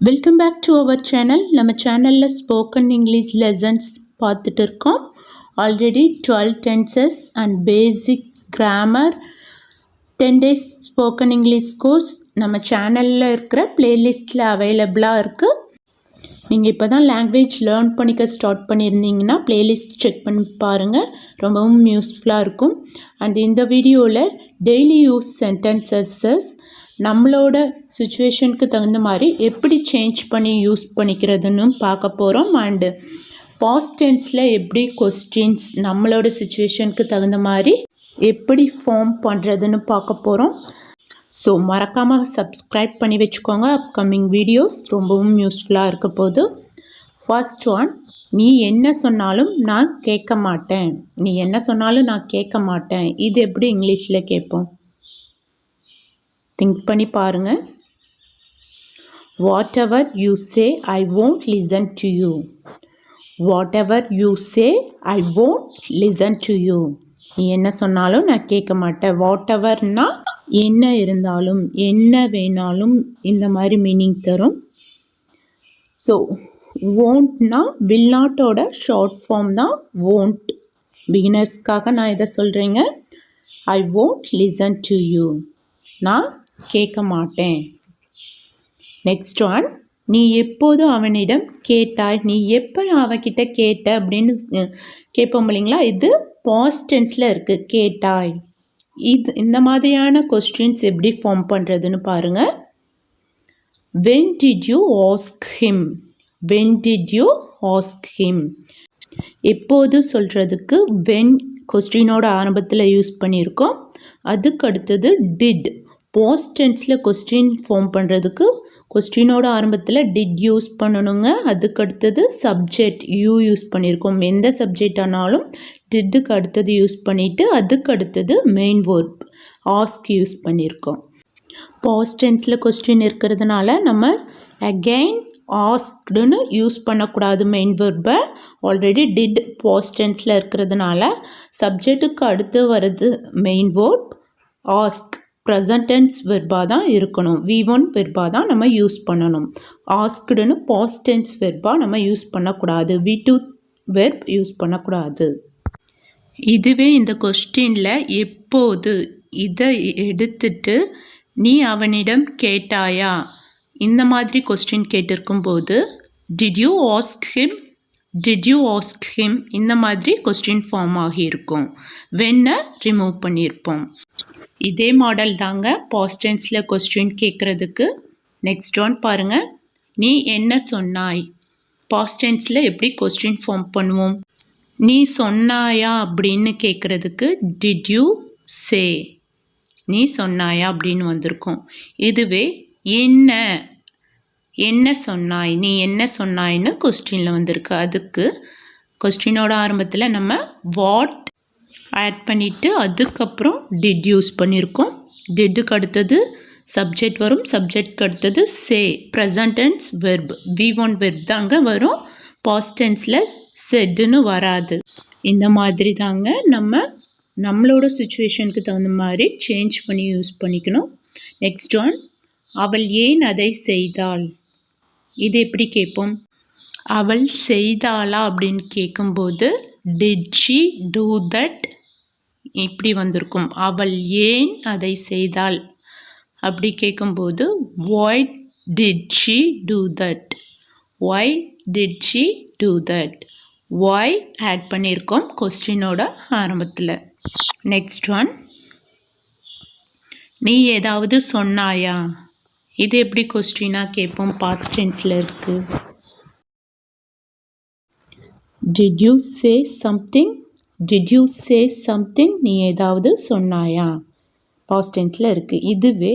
Welcome back to our channel. நம்ம சேனலில் spoken English lessons பார்த்துட்டு இருக்கோம். Already 12 tenses and basic grammar 10 days spoken English course நம்ம சேனலில் இருக்கிற பிளேலிஸ்ட்டில் அவைலபிளாக இருக்குது. நீங்கள் இப்போ தான் லாங்குவேஜ் லேர்ன் பண்ணிக்க ஸ்டார்ட் பண்ணியிருந்தீங்கன்னா பிளேலிஸ்ட் செக் பண்ணி பாருங்கள், ரொம்பவும் யூஸ்ஃபுல்லாக இருக்கும். அண்ட் இந்த வீடியோவில் டெய்லி யூஸ் சென்டென்சஸ் நம்மளோட சுச்சுவேஷனுக்கு தகுந்த மாதிரி எப்படி சேஞ்ச் பண்ணி யூஸ் பண்ணிக்கிறதுன்னு பார்க்க போகிறோம். அண்டு பாஸ்ட் டென்ஸில் எப்படி கொஸ்டின்ஸ் நம்மளோட சுச்சுவேஷனுக்கு தகுந்த மாதிரி எப்படி ஃபார்ம் பண்ணுறதுன்னு பார்க்க போகிறோம். ஸோ மறக்காமல் சப்ஸ்கிரைப் பண்ணி வச்சுக்கோங்க. அப்கமிங் வீடியோஸ் ரொம்பவும் யூஸ்ஃபுல்லாக இருக்க போகுது. ஃபர்ஸ்ட் ஒன், நீ என்ன சொன்னாலும் நான் கேட்க மாட்டேன். நீ என்ன சொன்னாலும் நான் கேட்க மாட்டேன். இது எப்படி இங்கிலீஷில் கேட்போம்? திங்க் பண்ணி பாருங்கள். What ever you say I won't listen to you. What ever you say I won't listen to you. நீ என்ன சொன்னாலும் நான் கேட்க மாட்டேன். வாட் எவர்னா என்ன இருந்தாலும் என்ன வேணாலும் இந்த மாதிரி மீனிங் தரும். ஸோ won'tனா will notோட ஷார்ட் ஃபார்ம் தான் won't. பிகினர்ஸ்க்காக நான் இதை சொல்கிறேங்க. ஐ won't listen to you. நான் கேட்க மாட்டேன். நெக்ஸ்ட் ஒன், நீ எப்போதும் அவனிடம் கேட்டாய். நீ எப்போ அவகிட்ட கேட்ட அப்படின்னு கேட்போம் இல்லைங்களா? இது பாஸ்ட் டென்ஸில் இருக்குது. கேட்டாய். இது இந்த மாதிரியான கொஸ்டின்ஸ் எப்படி ஃபார்ம் பண்ணுறதுன்னு பாருங்கள். when did you ask him? when did you ask him? எப்போது சொல்கிறதுக்கு when கொஸ்டினோட ஆரம்பத்தில் யூஸ் பண்ணியிருக்கோம். அதுக்கு அடுத்தது did. பாஸ்ட் டென்ஸில் கொஸ்டின் ஃபார்ம் பண்ணுறதுக்கு கொஸ்டினோட ஆரம்பத்தில் டிட் யூஸ் பண்ணணுங்க. அதுக்கு அடுத்தது சப்ஜெக்ட் யூ யூஸ் பண்ணியிருக்கோம். எந்த சப்ஜெக்ட் ஆனாலும் டிட்டுக்கு அடுத்தது யூஸ் பண்ணிவிட்டு அதுக்கு அடுத்தது மெயின் வேர்ப் ஆஸ்க் யூஸ் பண்ணியிருக்கோம். பாஸ்ட் டென்ஸில் கொஸ்டின் இருக்கிறதுனால நம்ம அகெயின் ஆஸ்க்டுன்னு யூஸ் பண்ணக்கூடாது மெயின் வேர்பை. ஆல்ரெடி டிட் பாஸ்ட் டென்ஸில் இருக்கிறதுனால சப்ஜெக்ட்டுக்கு அடுத்து வர்றது main verb. Ask present tense வெர்பாக தான் இருக்கணும். V1 வெர்பாக தான் நம்ம யூஸ் பண்ணணும். ஆஸ்க்டுன்னு பாஸ்ட் டென்ஸ் வெர்பாக நம்ம யூஸ் பண்ணக்கூடாது. V2 வெர்ப் யூஸ் பண்ணக்கூடாது. இதுவே இந்த கொஸ்டினில் எப்போது இதை எடுத்துட்டு நீ அவனிடம் கேட்டாயா இந்த மாதிரி கொஸ்டின் கேட்டிருக்கும்போது did you ask him, did you ask him இந்த மாதிரி கொஸ்டின் ஃபார்ம் ஆகியிருக்கும். வென்னை ரிமூவ் பண்ணியிருப்போம். இதே மாடல் தாங்க பாஸ்ட் டென்ஸில் கொஸ்டின் கேட்குறதுக்கு. நெக்ஸ்ட் ஒன் பாருங்கள். நீ என்ன சொன்னாய். பாஸ்ட் டென்ஸில் எப்படி கொஸ்டின் ஃபார்ம் பண்ணுவோம்? நீ சொன்னாயா அப்படின்னு கேட்குறதுக்கு டிட் யூ சே. நீ சொன்னாயா அப்படின்னு வந்திருக்கும். இதுவே என்ன என்ன சொன்னாய், நீ என்ன சொன்னாய்ன்னு கொஸ்டினில் வந்திருக்கு. அதுக்கு கொஸ்டினோட ஆரம்பத்தில் நம்ம வாட் ஆட் பண்ணிவிட்டு அதுக்கப்புறம் டிட் யூஸ் பண்ணியிருக்கோம். டிட்டுக்கு அடுத்தது சப்ஜெக்ட் வரும். சப்ஜெக்ட்க்கு அடுத்தது say present tense verb V1 verb தாங்க வரும். பாஸ்ட் டென்ஸில் செட்டுன்னு வராது. இந்த மாதிரி தாங்க நம்மளோட சுச்சுவேஷனுக்கு தகுந்த மாதிரி சேஞ்ச் பண்ணி யூஸ் பண்ணிக்கணும். நெக்ஸ்ட் ஒன், அவள் ஏன் அதை செய்தாள். இது எப்படி கேட்போம்? அவள் செய்தாளா அப்படின்னு கேட்கும்போது டிட் ஷி டூ தட் இப்படி வந்திருக்கும். அவள் ஏன் அதை செய்தாள் அப்படி கேட்கும்போது why did she do that, why did she do that. why add பண்ணியிருக்கோம் கொஸ்டினோட ஆரம்பத்தில். நெக்ஸ்ட் ஒன், நீ ஏதாவது சொன்னாயா. இது எப்படி கொஸ்டினாக கேட்போம்? பாஸ்ட் டென்ஸில் இருக்குது. did you say something, did you say something. நீ ஏதாவது சொன்னாயா பாஸ்ட் டென்ஸில் இருக்குது. இதுவே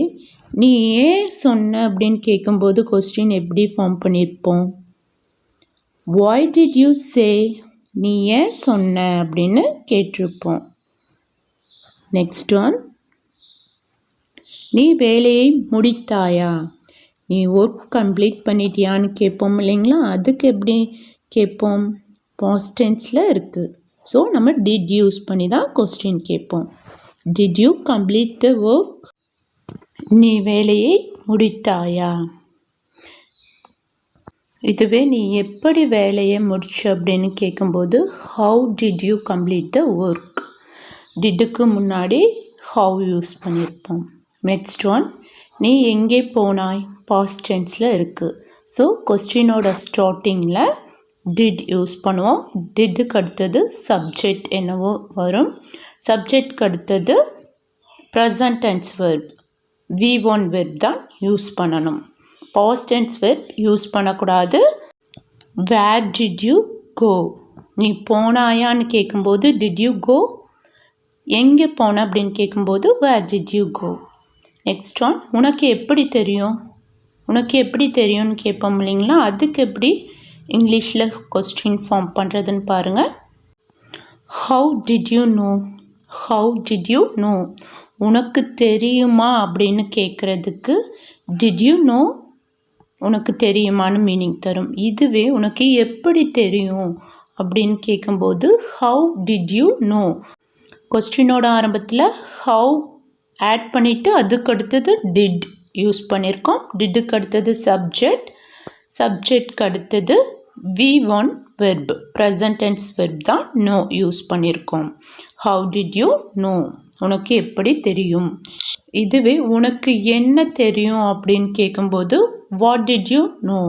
நீ ஏன் சொன்ன அப்படின்னு கேட்கும்போது கொஸ்டின் எப்படி ஃபார்ம் பண்ணியிருப்போம்? why did you say, நீ ஏன் சொன்ன அப்படின்னு கேட்டிருப்போம். நெக்ஸ்ட் ஒன், நீ வேலையை முடித்தாயா. நீ ஒர்க் கம்ப்ளீட் பண்ணிட்டியான்னு கேட்போம் இல்லைங்களா? அதுக்கு எப்படி கேட்போம்? பாஸ்ட் டென்ஸில் இருக்குது. ஸோ நம்ம டிட் யூஸ் பண்ணி தான் கொஸ்டின் கேட்போம். Did you complete the work. நீ வேலையை முடித்தாயா. இதுவே நீ எப்படி வேலையை முடிச்ச அப்படின்னு கேட்கும்போது how did you complete the work. டிட்டுக்கு முன்னாடி ஹவு யூஸ் பண்ணியிருப்போம். நெக்ஸ்ட் ஒன், நீ எங்கே போனாய், பாஸ்ட் டென்ஸில் இருக்குது. ஸோ கொஸ்டினோட ஸ்டார்டிங்கில் டிட் யூஸ் பண்ணுவோம். டிட்டுக்கு அடுத்தது சப்ஜெக்ட் என்னவோ வரும். சப்ஜெக்ட்க்கு அடுத்தது present tense verb V1 verb தான் யூஸ் பண்ணணும். பாஸ்ட் டென்ஸ் வெர்ப் யூஸ் பண்ணக்கூடாது. வேர் டிட் யூ கோ, நீ போனாயான்னு கேட்கும்போது டிட் யூ கோ, எங்கே போன அப்படின்னு கேட்கும்போது where did you go. Next one, உனக்கு எப்படி தெரியும், உனக்கு எப்படி தெரியும்னு கேட்போம் இல்லைங்களா, அதுக்கு எப்படி இங்கிலீஷில் கொஸ்டின் ஃபார்ம் பண்ணுறதுன்னு பாருங்கள். How did you no, how did you know, உனக்கு தெரியுமா அப்படின்னு கேட்குறதுக்கு டிட் யூ நோ உனக்கு தெரியுமான்னு மீனிங் தரும். இதுவே உனக்கு எப்படி தெரியும் அப்படின்னு கேட்கும்போது ஹவு டிட் யூ நோ. கொஸ்டினோட ஆரம்பத்தில் ஹவு ஆட் பண்ணிவிட்டு அதுக்கு அடுத்தது டிட் யூஸ் பண்ணியிருக்கோம். டிட்டுக்கு அடுத்தது சப்ஜெக்ட், சப்ஜெக்ட்க்கு அடுத்தது V1 verb present tense verb தான் நோ யூஸ் பண்ணியிருக்கோம். ஹவு டிட் யூ நோ, உனக்கு எப்படி தெரியும். இதுவே உனக்கு என்ன தெரியும் அப்படின்னு கேட்கும்போது வாட் டிட் யூ நோ.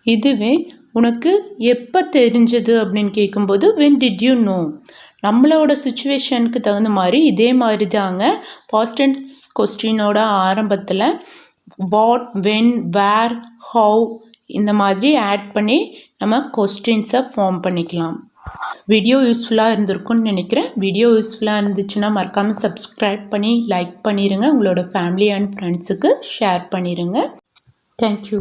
இதுவே உனக்கு எப்போ தெரிஞ்சது அப்படின்னு கேட்கும்போது when did you know. நம்மளோட சுச்சுவேஷனுக்கு தகுந்த மாதிரி இதே மாதிரி தாங்க பாஸ்ட் டென்ஸ் கொஸ்டினோட ஆரம்பத்தில் வாட், வென், வேர், ஹவு இந்த மாதிரி ஆட் பண்ணி நம்ம கொஸ்டின்ஸை ஃபார்ம் பண்ணிக்கலாம். வீடியோ யூஸ்ஃபுல்லாக இருந்திருக்கும்னு நினைக்கிறேன். வீடியோ யூஸ்ஃபுல்லாக இருந்துச்சுன்னா மறக்காமல் சப்ஸ்கிரைப் பண்ணி லைக் பண்ணிடுங்க. உங்களோட ஃபேமிலி அண்ட் ஃப்ரெண்ட்ஸுக்கு ஷேர் பண்ணிடுங்க. தேங்க்யூ.